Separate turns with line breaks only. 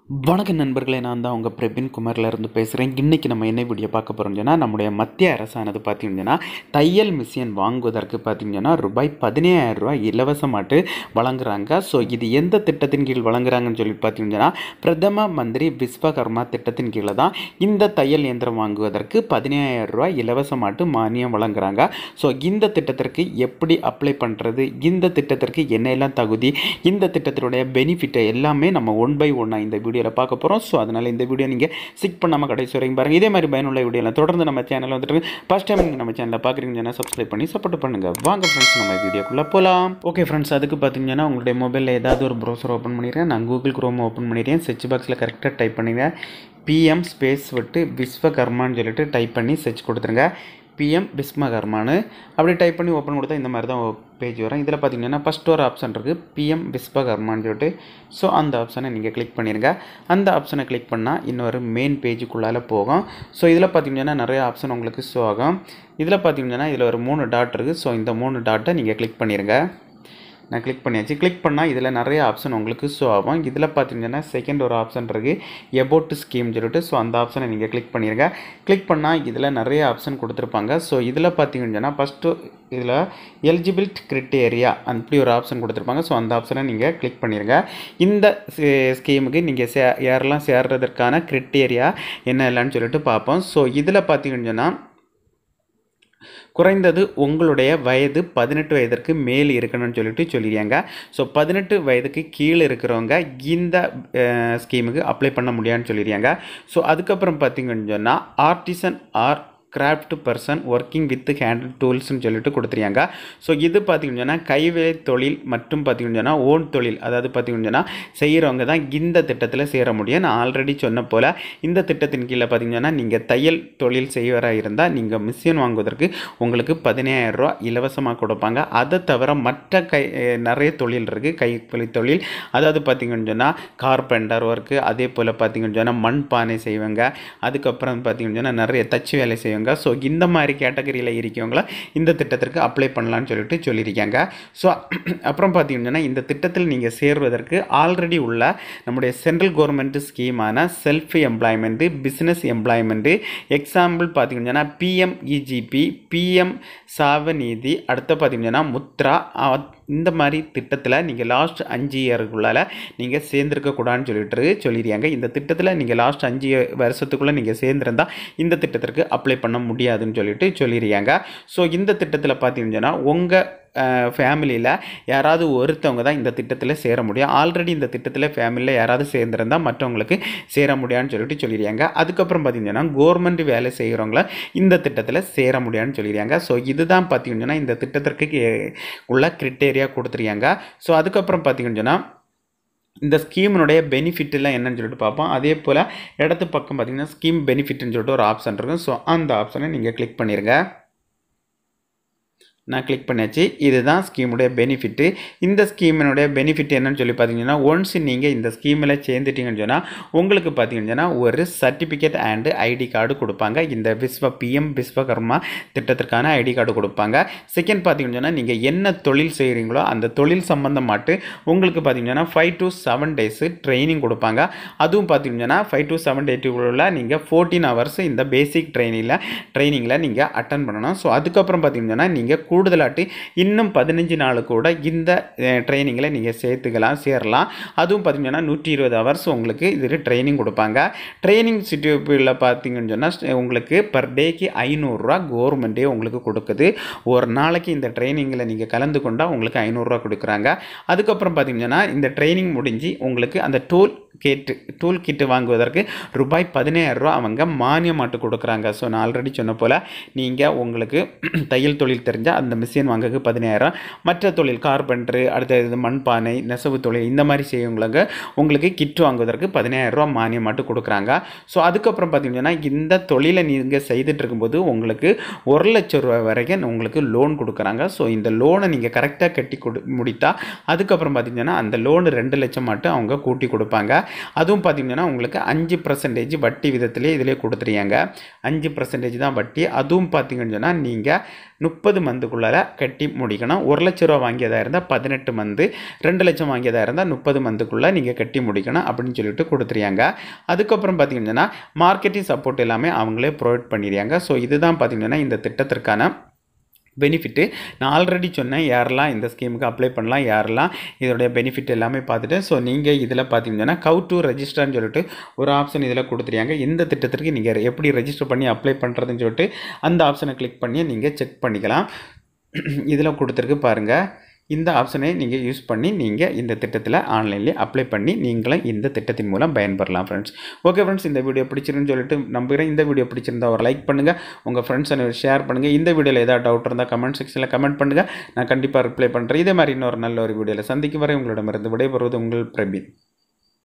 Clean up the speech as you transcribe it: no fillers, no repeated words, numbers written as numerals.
வணக்க நண்பர்களே, நான் தான் உங்கள் பிரபின் குமார்லேருந்து பேசுகிறேன். இன்றைக்கி நம்ம என்ன வீடியோ பார்க்க போகிறோம்னா, நம்முடைய மத்திய அரசானது பார்த்திங்கன்னா தையல் மிஷின் வாங்குவதற்கு பார்த்திங்கன்னா ரூபாய் 15,000 இலவசமாட்டு வழங்குறாங்க. ஸோ இது எந்த திட்டத்தின் கீழ் வழங்குறாங்கன்னு சொல்லி பார்த்திங்கன்னா, பிரதம மந்திரி விஸ்வகர்மா திட்டத்தின் கீழே தான் இந்த தையல் இயந்திரம் வாங்குவதற்கு 15,000 இலவசமாட்டு மானியம் வழங்குறாங்க. ஸோ இந்த திட்டத்திற்கு எப்படி அப்ளை பண்ணுறது, இந்த திட்டத்திற்கு என்னெல்லாம் தகுதி, இந்த திட்டத்தினுடைய பெனிஃபிட்டை எல்லாமே நம்ம ஒன் பை ஒன்னாக இந்த வீடியோவில் பார்க்க போகிறோம். ஸோ அதனால் இந்த வீடியோ நீங்கள் ஸ்கிப் பண்ணாமல் கடைசி வரைக்கும் பாருங்கள். இதே மாதிரி பயனுள்ள வீடியோலாம் தொடர்ந்து நம்ம சேனலில் வந்துட்டு ஃபஸ்ட் டைம் நீங்கள் நம்ம சேனலில் பார்க்குறீங்கன்னா சப்ஸ்கிரைப் பண்ணி சப்போர்ட் பண்ணுங்கள். வாங்க ஃப்ரெண்ட்ஸ், நம்ம வீடியோக்குள்ளே போகலாம். ஓகே ஃப்ரெண்ட்ஸ், அதுக்கு பார்த்தீங்கன்னா உங்களுடைய மொபைலில் ஏதாவது ஒரு ப்ரௌசர் ஓப்பன் பண்ணிடுறேன். நான் கூகுள் குரோம் ஓப்பன் பண்ணிடுறேன். சர்ச் பாக்ஸில் கரெக்டாக டைப் பண்ணிடுறேன். பிஎம் ஸ்பேஸ் விட்டு விஸ்வகர்மான்னு சொல்லிட்டு டைப் பண்ணி சர்ச் கொடுத்துருங்க. பிஎம் விஸ்வகர்மான்னு அப்படி டைப் பண்ணி ஓப்பன் கொடுத்தா இந்த மாதிரி தான் பேஜ் வரும். இதில் பார்த்தீங்கன்னா ஃபஸ்ட் ஒரு ஆப்ஷன் இருக்குது, பிஎம் விஸ்வகர்மான்னு சொல்லிட்டு. ஸோ அந்த ஆப்ஷனை நீங்கள் கிளிக் பண்ணிடுங்க. அந்த ஆப்ஷனை கிளிக் பண்ணால் இன்னொரு மெயின் பேஜுக்குள்ளால் போகும். ஸோ இதில் பார்த்தீங்கன்னா நிறைய ஆப்ஷன் உங்களுக்கு ஷோ ஆகும். இதில் பார்த்தீங்கன்னா இதில் ஒரு 3 டாட் இருக்குது. ஸோ இந்த 3 டாட்டை நீங்கள் கிளிக் பண்ணிடுங்க. நான் கிளிக் பண்ணியாச்சு. கிளிக் பண்ணால் இதில் நிறைய ஆப்ஷன் உங்களுக்கு ஷோ ஆகும். இதில் பார்த்தீங்கன்னா செகண்ட் ஒரு ஆப்ஷன் இருக்குது, எபோட் ஸ்கீம் சொல்லிட்டு. ஸோ அந்த ஆப்ஷனை நீங்கள் கிளிக் பண்ணிடுங்க. கிளிக் பண்ணால் இதில் நிறைய ஆப்ஷன் கொடுத்துருப்பாங்க. ஸோ இதில் பார்த்தீங்கன்னா ஃபஸ்ட்டு இதில் எலிஜிபிலிட்டி கிரிட்டேரியா அப்படி ஒரு ஆப்ஷன் கொடுத்துருப்பாங்க. ஸோ அந்த ஆப்ஷனை நீங்கள் கிளிக் பண்ணிடுங்க. இந்த ஸ்கீமுக்கு நீங்கள் யாரெல்லாம் சேர்றதற்கான கிரிட்டேரியா என்ன இல்லைன்னு சொல்லிட்டு பார்ப்போம். ஸோ இதில் பார்த்தீங்கன்னா குறைந்தது உங்களுடைய வயது 18 வயதிற்கு மேல் இருக்கணும்னு சொல்லிட்டு சொல்லிடுறாங்க. ஸோ 18 வயதுக்கு கீழே இருக்கிறவங்க இந்த ஸ்கீமுக்கு அப்ளை பண்ண முடியாதுன்னு சொல்லிடுறாங்க. ஸோ அதுக்கப்புறம் பார்த்தீங்கன்னு சொன்னால் artisan or craft person working with hand டூல்ஸ்னு சொல்லிட்டு கொடுத்துருக்காங்க. ஸோ இது பார்த்திங்கன்னா கைவேலை தொழில் மற்றும் பார்த்திங்கன்னா ஓன் தொழில், அதாவது பார்த்திங்கன்னா செய்கிறவங்க தான் இந்த திட்டத்தில் சேர முடியும். நான் ஆல்ரெடி சொன்ன போல் இந்த திட்டத்தின் கீழே பார்த்திங்கன்னா நீங்கள் தையல் தொழில் செய்வராக இருந்தால் நீங்கள் மிஷின் வாங்குவதற்கு உங்களுக்கு 15,000 இலவசமாக கொடுப்பாங்க. அதை தவிர மற்ற நிறைய தொழில் இருக்குது, கைவழி தொழில். அதாவது பார்த்திங்கன்னு சொன்னால் கார்பெண்டர் ஒர்க்கு, அதே போல் பார்த்திங்கன்னு சொன்னால் மண் பானை செய்வாங்க, அதுக்கப்புறம் பார்த்திங்கன்னு சொன்னால் நிறைய தச்சு வேலை செய்வாங்க. ஸோ இந்த மாதிரி கேட்டகரியில் இருக்கவங்கள இந்த திட்டத்திற்கு அப்ளை பண்ணலான்னு சொல்லிட்டு சொல்லியிருக்காங்க. ஸோ அப்புறம் பார்த்தீங்கன்னா இந்த திட்டத்தில் நீங்கள் சேர்வதற்கு ஆல்ரெடி உள்ள நம்முடைய சென்ட்ரல் கவர்மெண்ட் ஸ்கீமான self employment, business employment, example பார்த்தீங்கன்னா பிஎம்இஜிபி, பிஎம் சாவநீதி, அடுத்து பார்த்தீங்கன்னா முத்ரா, இந்த மாதிரி திட்டத்தில் நீங்கள் லாஸ்ட் 5 இயருக்குள்ளால் நீங்கள் சேர்ந்துருக்கக்கூடாதுன்னு சொல்லிடுறாங்க. இந்த திட்டத்தில் நீங்கள் லாஸ்ட் 5 வருஷத்துக்குள்ளே நீங்கள் சேர்ந்துருந்தால் இந்த திட்டத்திற்கு அப்ளை பண்ண முடியாதுன்னு சொல்லிடுறாங்க. ஸோ இந்த திட்டத்தில் பார்த்தீங்கன்னா உங்கள் ஃபேமிலியில் யாராவது ஒருத்தவங்க தான் இந்த திட்டத்தில் சேர முடியும். ஆல்ரெடி இந்த திட்டத்தில் ஃபேமிலியில் யாராவது சேர்ந்துருந்தால் மற்றவங்களுக்கு சேர முடியாதுன்னு சொல்லிடுறாங்க. அதுக்கப்புறம் பார்த்திங்கன்னா கவர்மெண்ட் வேலை செய்கிறவங்கள இந்த திட்டத்தில் சேர முடியாதுன்னு சொல்லிடுறாங்க. ஸோ இதுதான் பார்த்திங்கன்னா இந்த திட்டத்திற்கு உள்ள கிரிட்டேரியா கொடுத்துருக்காங்க. ஸோ அதுக்கப்புறம் பார்த்திங்கன்னா இந்த ஸ்கீமினுடைய பெனிஃபிட்டெல்லாம் என்னன்னு சொல்லிட்டு பார்ப்போம். அதே போல் இடத்து பக்கம் பார்த்திங்கன்னா ஸ்கீம் பெனிஃபிட்னு சொல்லிட்டு ஒரு ஆப்ஷன் இருக்கும். ஸோ அந்த ஆப்ஷனை நீங்கள் கிளிக் பண்ணிடுங்க. நான் கிளிக் பண்ணியாச்சு. இதுதான் ஸ்கீமுடைய பெனிஃபிட்டு. இந்த ஸ்கீமினுடைய பெனிஃபிட் என்னன்னு சொல்லி பார்த்தீங்கன்னா, ஒன்ஸ் நீங்கள் இந்த ஸ்கீமில் சேர்ந்துட்டீங்கன்னு சொன்னால் உங்களுக்கு பார்த்தீங்கன்னா ஒரு சர்டிஃபிகேட் அண்டு ஐடி கார்டு கொடுப்பாங்க. இந்த பிஎம் விஸ்வகர்மா திட்டத்திற்கான ஐடி கார்டு கொடுப்பாங்க. செகண்ட் பார்த்தீங்கன்னு சொன்னால் நீங்கள் என்ன தொழில் செய்கிறீங்களோ அந்த தொழில் சம்பந்தமாட்டு உங்களுக்கு பார்த்தீங்கன்னா 5 to 7 days ட்ரைனிங் கொடுப்பாங்க. அதுவும் பார்த்தீங்கன்னா 5 to 7 days நீங்கள் 14 hours இந்த பேசிக் ட்ரைனிங்கில் நீங்கள் அட்டன் பண்ணணும். ஸோ அதுக்கப்புறம் பார்த்தீங்கன்னா நீங்கள் கூடுதலாட்டு இன்னும் 15 நாள் கூட இந்த ட்ரைனிங்கில் நீங்கள் சேரலாம். அதுவும் பார்த்தீங்கன்னா 120 hours உங்களுக்கு இது ட்ரைனிங் கொடுப்பாங்க. ட்ரைனிங் சிட்டியில் பார்த்தீங்கன்னு சொன்னால் உங்களுக்கு பர் டேக்கு 500 ரூபா கவர்மெண்ட்டே உங்களுக்கு கொடுக்குது. ஒரு நாளைக்கு இந்த ட்ரைனிங்கில் நீங்கள் கலந்து கொண்டால் உங்களுக்கு 500 ரூபா கொடுக்குறாங்க. அதுக்கப்புறம் பார்த்தீங்கன்னா இந்த ட்ரைனிங் முடிஞ்சு உங்களுக்கு அந்த டூல் கிட்டு வாங்குவதற்கு ரூபாய் 15,000 அவங்க மானியமாட்டு கொடுக்குறாங்க. ஸோ நான் ஆல்ரெடி சொன்ன போல் நீங்கள் உங்களுக்கு தையல் தொழில் தெரிஞ்சால் அந்த மிஷின் வாங்குறதுக்கு 15,000, மற்ற தொழில் கார்பெண்டரு, அடுத்தது மண்பானை, நெசவு தொழில் இந்த மாதிரி செய்யவங்களுக்கு உங்களுக்கு கிட் வாங்குவதற்கு 15,000 மானியமாட்டு கொடுக்குறாங்க. ஸோ அதுக்கப்புறம் பார்த்தீங்கன்னா இந்த தொழிலை நீங்கள் செய்துட்டு இருக்கும்போது உங்களுக்கு 1 லட்சம் ரூபாய் வரைக்கும் உங்களுக்கு லோன் கொடுக்குறாங்க. ஸோ இந்த லோனை நீங்கள் கரெக்டாக கட்டி முடித்தா அதுக்கப்புறம் பார்த்தீங்கன்னா அந்த லோனு 2 லட்சம் மட்டும் அவங்க கூட்டி கொடுப்பாங்க. அதுவும் பார்த்திங்கன்னா உங்களுக்கு 5% வட்டி விதத்திலே இதிலே கொடுத்துருக்காங்க. 5% தான் வட்டி. அதுவும் பார்த்திங்கன்னு சொன்னால் நீங்கள் 30 மந்த்துக்குள்ளார கட்டி முடிக்கணும். 1 லட்ச ரூபா வாங்கியதாக இருந்தால் 18 மந்த்து, 2 லட்சம் வாங்கியதாக இருந்தால் 30 மந்த்துக்குள்ளே நீங்கள் கட்டி முடிக்கணும் அப்படின்னு சொல்லிட்டு கொடுத்துருக்காங்க. அதுக்கப்புறம் பார்த்திங்கன்னா மார்க்கெட்டிங் சப்போர்ட் எல்லாமே அவங்களே ப்ரொவைட் பண்ணிடுறாங்க. ஸோ இதுதான் பார்த்திங்கன்னா இந்த திட்டத்திற்கான பெனிஃபிட்டு. நான் ஆல்ரெடி சொன்னேன் யாரெல்லாம் இந்த ஸ்கீமுக்கு அப்ளை பண்ணலாம், யாரெல்லாம் இதோடைய பெனிஃபிட் எல்லாமே பார்த்துட்டு. ஸோ நீங்கள் இதில் பார்த்தீங்கன்னா ஹவ் டு ரெஜிஸ்டர்னு சொல்லிட்டு ஒரு ஆப்ஷன் இதில் கொடுத்துருக்காங்க. இந்த திட்டத்திற்கு நீங்கள் எப்படி ரெஜிஸ்டர் பண்ணி அப்ளை பண்ணுறதுன்னு சொல்லிட்டு அந்த ஆப்ஷனை கிளிக் பண்ணி நீங்கள் செக் பண்ணிக்கலாம். இதில் கொடுத்துருக்கு பாருங்கள். இந்த ஆப்ஷனை நீங்கள் யூஸ் பண்ணி நீங்கள் இந்த திட்டத்தில் ஆன்லைன்லேயே அப்ளை பண்ணி நீங்களும் இந்த திட்டத்தின் மூலம் பயன்பெறலாம் ஃப்ரெண்ட்ஸ். ஓகே ஃப்ரெண்ட்ஸ், இந்த வீடியோ பிடிச்சிருன்னு சொல்லிட்டு நம்புகிறேன். இந்த வீடியோ பிடிச்சிருந்தா ஒரு லைக் பண்ணுங்கள், உங்கள் ஃப்ரெண்ட்ஸ் அனைவரும் ஷேர் பண்ணுங்கள். இந்த வீடியோவில் ஏதாவது டவுட் இருந்தால் கமெண்ட் செக்ஷனில் கமெண்ட் பண்ணுங்கள், நான் கண்டிப்பாக ரிப்ளை பண்ணுறேன். இதே மாதிரி இன்னொரு நல்ல ஒரு வீடியோவில் சந்திக்கும் வரை உங்களிடமிருந்து விடைபெறுவது உங்கள் பிரபீன்.